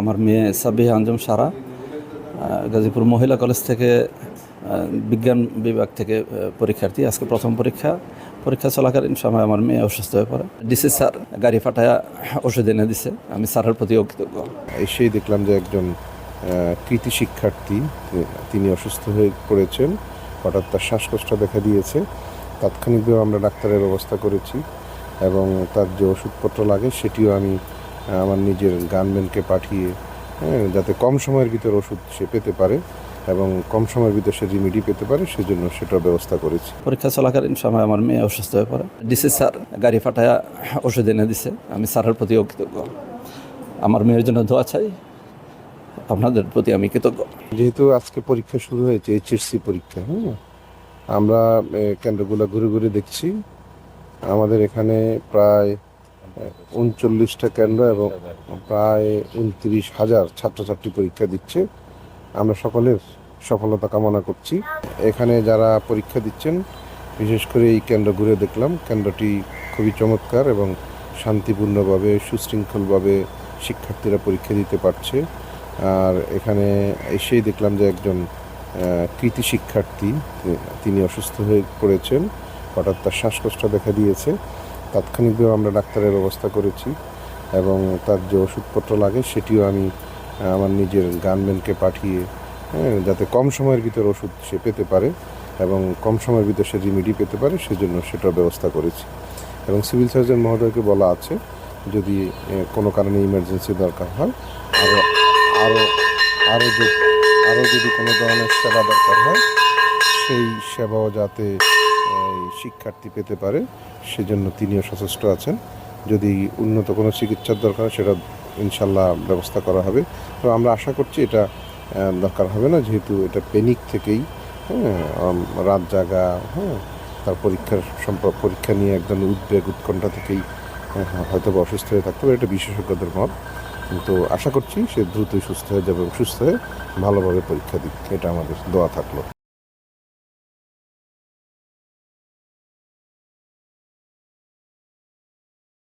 আমার মেয়ে সাবিহা আঞ্জুম সারা গাজীপুর মহিলা কলেজ থেকে বিজ্ঞান বিভাগ থেকে পরীক্ষার্থী। আজকে প্রথম পরীক্ষা চলাকালীন সময় আমার মেয়ে অসুস্থ হয়ে পড়ে। ডিসি স্যার গাড়ি পাঠায়া ওষুধ এনে দিছে। আমি স্যারের প্রতিও কৃতজ্ঞ। এসেই দেখলাম যে একজন কৃতি শিক্ষার্থী তিনি অসুস্থ হয়ে পড়েছেন। হঠাৎ তার শ্বাসকষ্ট দেখা দিয়েছে। তাৎক্ষণিকভাবে আমরা ডাক্তারের ব্যবস্থা করেছি এবং তার যে ওষুধপত্র লাগে সেটিও আমি আমার নিজের গানম্যানকে পাঠিয়ে যাতে কম সময়ের ভিতর ওষুধ সে পেতে পারে এবং কম সময়ের ভিতর সে রিমিডি পেতে পারে সেজন্য সেটার ব্যবস্থা করেছি। পরীক্ষা চলাকালীন সময় আমার মেয়ে অসুস্থ হয়ে পড়ে। ডিসি স্যার গাড়ি পাঠায়া ওষুধ এনে দিছে। আমি স্যারের প্রতিও কৃতজ্ঞ। আমার মেয়ের জন্য দোয়া চাই। আপনাদের প্রতি আমি কৃতজ্ঞ। যেহেতু আজকে পরীক্ষা শুরু হয়েছে, এইচএসসি পরীক্ষা, আমরা কেন্দ্রগুলো ঘুরে ঘুরে দেখছি। আমাদের এখানে প্রায় 39টা কেন্দ্র এবং প্রায় 29,000 ছাত্রছাত্রী পরীক্ষা দিচ্ছে। আমরা সকলের সফলতা কামনা করছি। এখানে যারা পরীক্ষা দিচ্ছেন, বিশেষ করে এই কেন্দ্র ঘুরে দেখলাম, কেন্দ্রটি খুবই চমৎকার এবং শান্তিপূর্ণভাবে সুশৃঙ্খলভাবে শিক্ষার্থীরা পরীক্ষা দিতে পারছে। আর এখানে এসেই দেখলাম যে একজন কৃতি শিক্ষার্থী তিনি অসুস্থ হয়ে পড়েছেন। হঠাৎ তার শ্বাসকষ্ট দেখা দিয়েছে। তাৎক্ষণিকভাবে আমরা ডাক্তারের ব্যবস্থা করেছি এবং তার যে ওষুধপত্র লাগে সেটিও আমি আমার নিজের গানম্যানকে পাঠিয়ে যাতে কম সময়ের ভিতর ওষুধ সে পেতে পারে এবং কম সময়ের ভিতর সে রিমিডি পেতে পারে সেজন্য সেটার ব্যবস্থা করেছি। এবং সিভিল সার্জন মহোদয়কে বলা আছে যদি কোনো কারণে ইমার্জেন্সি দরকার হয় আরও আরও আরও আরও যদি কোনো ধরনের সেবা দরকার হয় সেই সেবাও যাতে শিক্ষার্থী পেতে পারে সেজন্য তিনিও সচেষ্ট আছেন। যদি উন্নত কোনো চিকিৎসার দরকার সেটা ইনশাল্লাহ ব্যবস্থা করা হবে। তো আমরা আশা করছি এটা দরকার হবে না, যেহেতু এটা প্যানিক থেকেই রাত জাগা, তার পরীক্ষা নিয়ে একদম উদ্বেগ উৎকণ্ঠা থেকেই হয়তো অসুস্থ হয়ে থাকতে পারে, এটা বিশেষজ্ঞদের মত। কিন্তু আশা করছি সে দ্রুতই সুস্থ হয়ে যাবে এবং সুস্থ হয়ে ভালোভাবে পরীক্ষা দিক, এটা আমাদের দোয়া থাকলো।